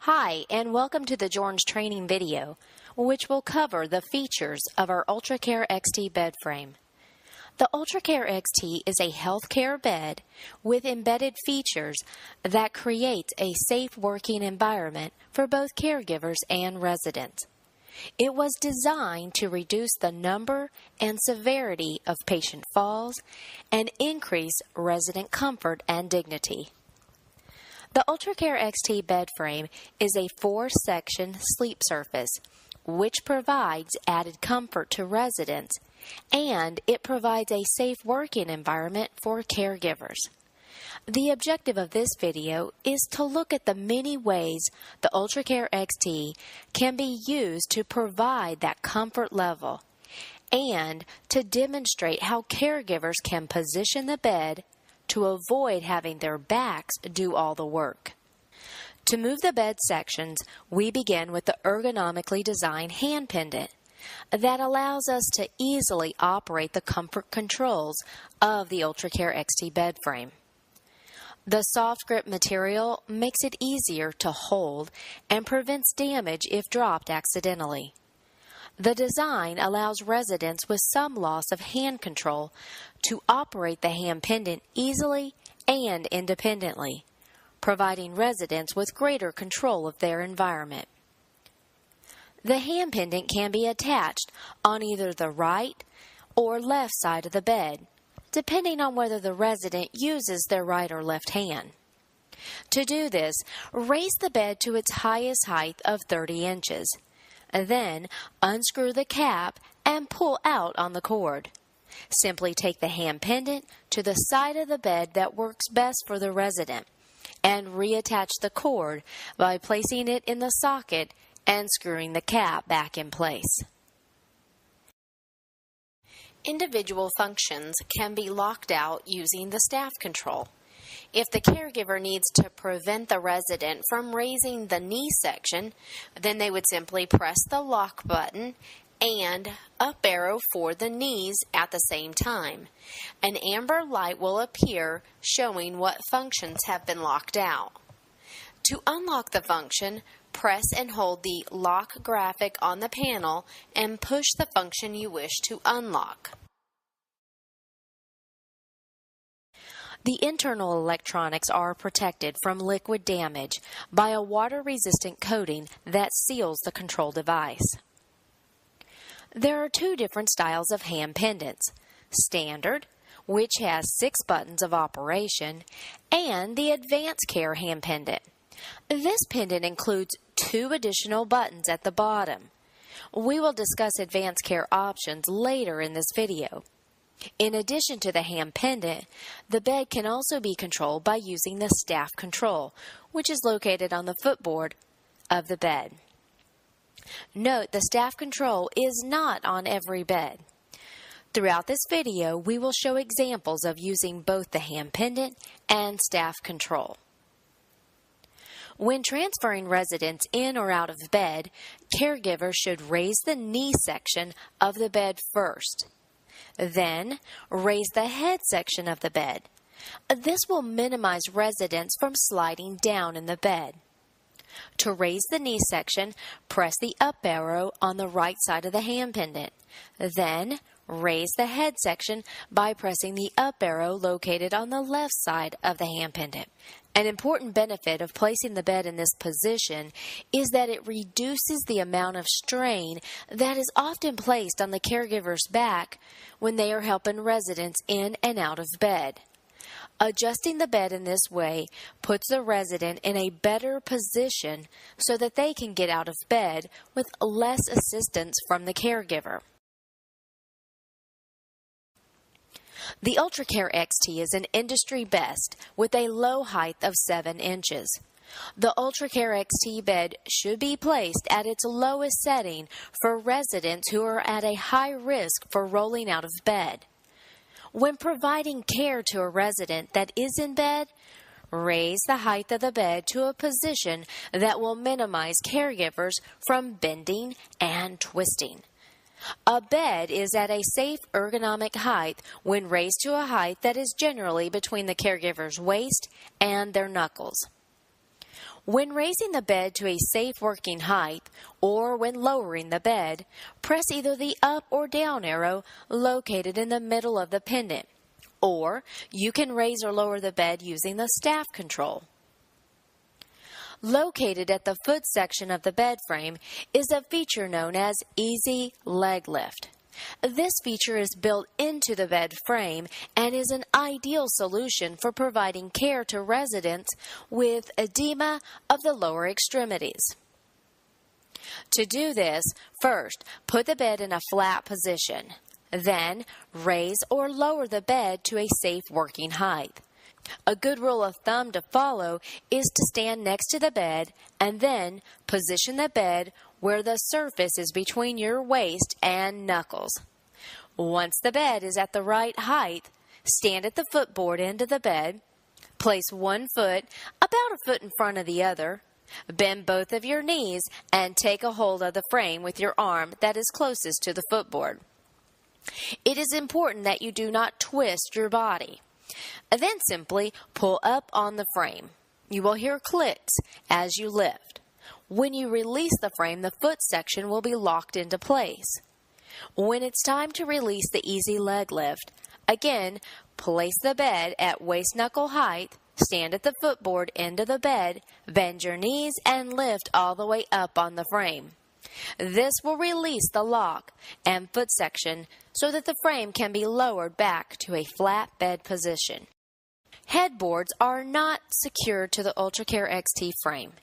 Hi, and welcome to the Joerns training video, which will cover the features of our UltraCare XT bed frame. The UltraCare XT is a healthcare bed with embedded features that creates a safe working environment for both caregivers and residents. It was designed to reduce the number and severity of patient falls and increase resident comfort and dignity. The UltraCare XT bed frame is a 4-section sleep surface, which provides added comfort to residents, and it provides a safe working environment for caregivers. The objective of this video is to look at the many ways the UltraCare XT can be used to provide that comfort level, and to demonstrate how caregivers can position the bed to avoid having their backs do all the work. To move the bed sections, we begin with the ergonomically designed hand pendant that allows us to easily operate the comfort controls of the UltraCare XT bed frame. The soft grip material makes it easier to hold and prevents damage if dropped accidentally. The design allows residents with some loss of hand control to operate the hand pendant easily and independently, providing residents with greater control of their environment. The hand pendant can be attached on either the right or left side of the bed, depending on whether the resident uses their right or left hand. To do this, raise the bed to its highest height of 30 inches. Then unscrew the cap and pull out on the cord. Simply take the hand pendant to the side of the bed that works best for the resident and reattach the cord by placing it in the socket and screwing the cap back in place. Individual functions can be locked out using the staff control. If the caregiver needs to prevent the resident from raising the knee section, then they would simply press the lock button and up arrow for the knees at the same time. An amber light will appear showing what functions have been locked out. To unlock the function, press and hold the lock graphic on the panel and push the function you wish to unlock. The internal electronics are protected from liquid damage by a water-resistant coating that seals the control device. There are two different styles of hand pendants: Standard, which has 6 buttons of operation, and the AdvanceCare hand pendant. This pendant includes 2 additional buttons at the bottom. We will discuss AdvanceCare options later in this video. In addition to the hand pendant, the bed can also be controlled by using the staff control, which is located on the footboard of the bed. Note the staff control is not on every bed. Throughout this video, we will show examples of using both the hand pendant and staff control. When transferring residents in or out of bed, caregivers should raise the knee section of the bed first. Then, raise the head section of the bed. This will minimize residents from sliding down in the bed. To raise the knee section, press the up arrow on the right side of the hand pendant. Then, raise the head section by pressing the up arrow located on the left side of the hand pendant. An important benefit of placing the bed in this position is that it reduces the amount of strain that is often placed on the caregiver's back when they are helping residents in and out of bed. Adjusting the bed in this way puts the resident in a better position so that they can get out of bed with less assistance from the caregiver. The UltraCare XT is an industry best with a low height of 7 inches. The UltraCare XT bed should be placed at its lowest setting for residents who are at a high risk for rolling out of bed. When providing care to a resident that is in bed, raise the height of the bed to a position that will minimize caregivers from bending and twisting. A bed is at a safe ergonomic height when raised to a height that is generally between the caregiver's waist and their knuckles. When raising the bed to a safe working height, or when lowering the bed, press either the up or down arrow located in the middle of the pendant, or you can raise or lower the bed using the staff control. Located at the foot section of the bed frame is a feature known as Easy Leg Lift. This feature is built into the bed frame and is an ideal solution for providing care to residents with edema of the lower extremities. To do this, first, put the bed in a flat position. Then, raise or lower the bed to a safe working height. A good rule of thumb to follow is to stand next to the bed and then position the bed where the surface is between your waist and knuckles. Once the bed is at the right height, stand at the footboard end of the bed, place one foot about a foot in front of the other, bend both of your knees, and take a hold of the frame with your arm that is closest to the footboard. It is important that you do not twist your body. Then simply pull up on the frame. You will hear clicks as you lift. When you release the frame, the foot section will be locked into place. When it's time to release the Easy Leg Lift, again, place the bed at waist knuckle height, stand at the footboard end of the bed, bend your knees, and lift all the way up on the frame. This will release the lock and foot section so that the frame can be lowered back to a flat bed position. Headboards are not secured to the UltraCare XT frame.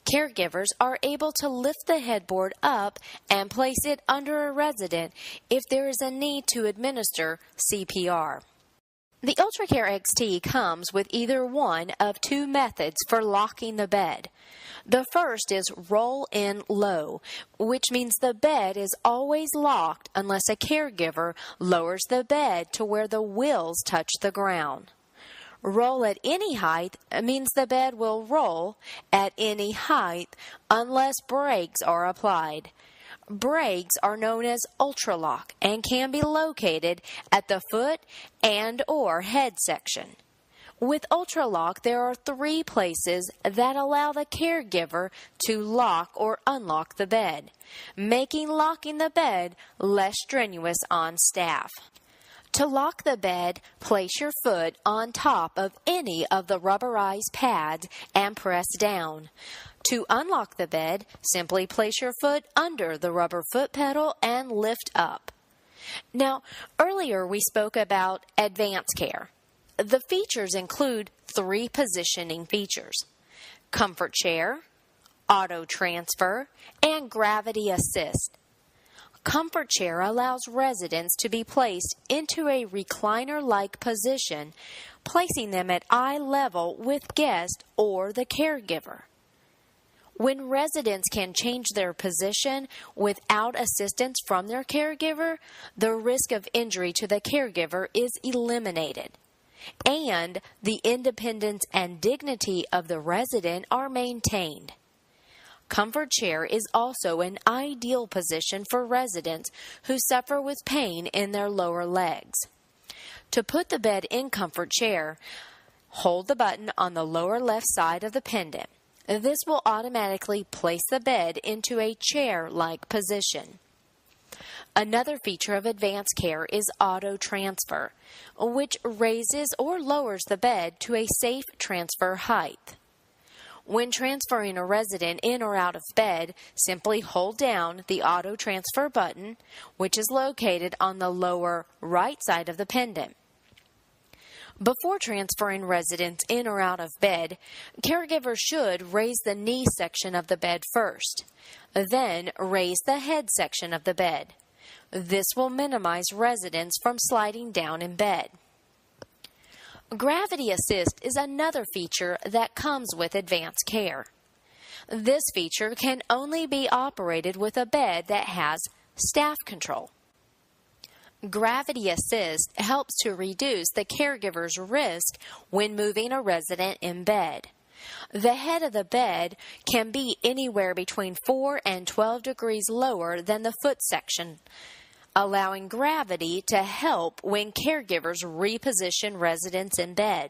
Caregivers are able to lift the headboard up and place it under a resident if there is a need to administer CPR. The UltraCare XT comes with either one of two methods for locking the bed. The first is roll in low, which means the bed is always locked unless a caregiver lowers the bed to where the wheels touch the ground. Roll at any height means the bed will roll at any height unless brakes are applied. Brakes are known as Ultralock and can be located at the foot and or head section. With Ultralock, there are 3 places that allow the caregiver to lock or unlock the bed, making locking the bed less strenuous on staff. To lock the bed, place your foot on top of any of the rubberized pads and press down. To unlock the bed, simply place your foot under the rubber foot pedal and lift up. Now, earlier we spoke about AdvanceCare. The features include 3 positioning features: comfort chair, auto transfer, and gravity assist. Comfort chair allows residents to be placed into a recliner-like position, placing them at eye level with guest or the caregiver. When residents can change their position without assistance from their caregiver, the risk of injury to the caregiver is eliminated, and the independence and dignity of the resident are maintained. Comfort chair is also an ideal position for residents who suffer with pain in their lower legs. To put the bed in comfort chair, hold the button on the lower left side of the pendant. This will automatically place the bed into a chair-like position. Another feature of AdvanceCare is auto transfer, which raises or lowers the bed to a safe transfer height. When transferring a resident in or out of bed, simply hold down the auto transfer button, which is located on the lower right side of the pendant. Before transferring residents in or out of bed, caregivers should raise the knee section of the bed first, then raise the head section of the bed. This will minimize residents from sliding down in bed. Gravity assist is another feature that comes with AdvanceCare. This feature can only be operated with a bed that has staff control. Gravity assist helps to reduce the caregiver's risk when moving a resident in bed. The head of the bed can be anywhere between 4 and 12 degrees lower than the foot section, allowing gravity to help when caregivers reposition residents in bed.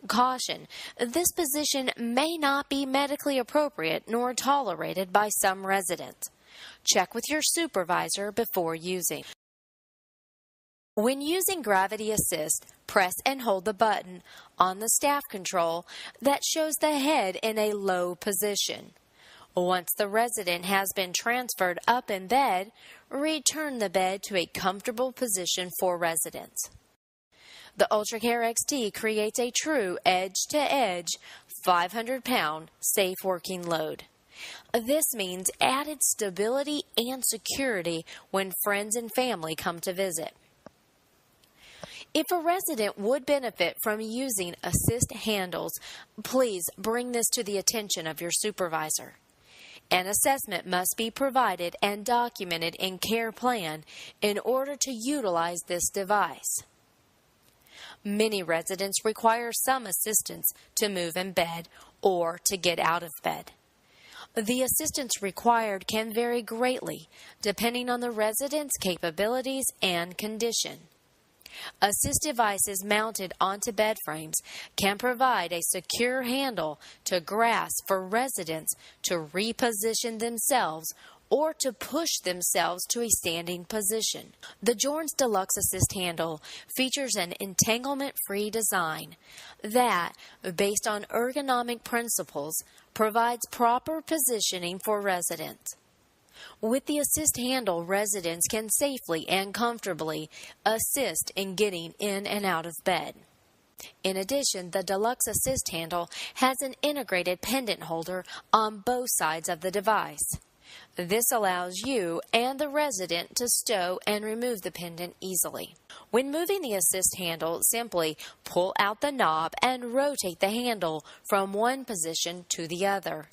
Caution: this position may not be medically appropriate nor tolerated by some residents. Check with your supervisor before using. When using Gravity Assist, press and hold the button on the staff control that shows the head in a low position. Once the resident has been transferred up in bed, return the bed to a comfortable position for residents. The UltraCare XT creates a true edge-to-edge 500-pound safe working load. This means added stability and security when friends and family come to visit. If a resident would benefit from using assist handles, please bring this to the attention of your supervisor. An assessment must be provided and documented in care plan in order to utilize this device. Many residents require some assistance to move in bed or to get out of bed. The assistance required can vary greatly depending on the resident's capabilities and condition. Assist devices mounted onto bed frames can provide a secure handle to grasp for residents to reposition themselves or to push themselves to a standing position. The Joerns Deluxe Assist handle features an entanglement-free design that, based on ergonomic principles, provides proper positioning for residents. With the assist handle, residents can safely and comfortably assist in getting in and out of bed. In addition, the Deluxe Assist handle has an integrated pendant holder on both sides of the device. This allows you and the resident to stow and remove the pendant easily. When moving the assist handle, simply pull out the knob and rotate the handle from one position to the other.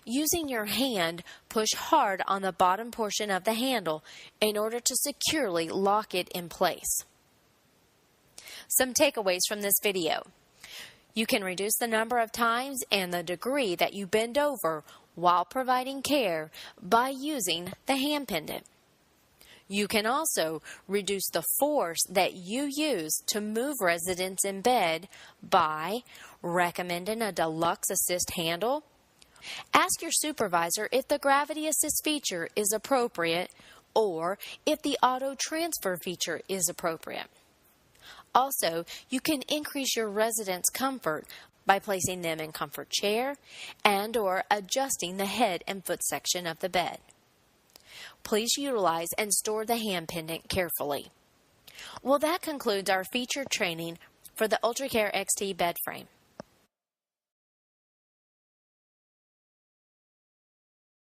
Using your hand, push hard on the bottom portion of the handle in order to securely lock it in place. Some takeaways from this video. You can reduce the number of times and the degree that you bend over while providing care by using the hand pendant. You can also reduce the force that you use to move residents in bed by recommending a Deluxe Assist handle. Ask your supervisor if the Gravity Assist feature is appropriate or if the Auto Transfer feature is appropriate. Also, you can increase your residents' comfort by placing them in comfort chair and or adjusting the head and foot section of the bed. Please utilize and store the hand pendant carefully. Well, that concludes our featured training for the UltraCare XT bed frame.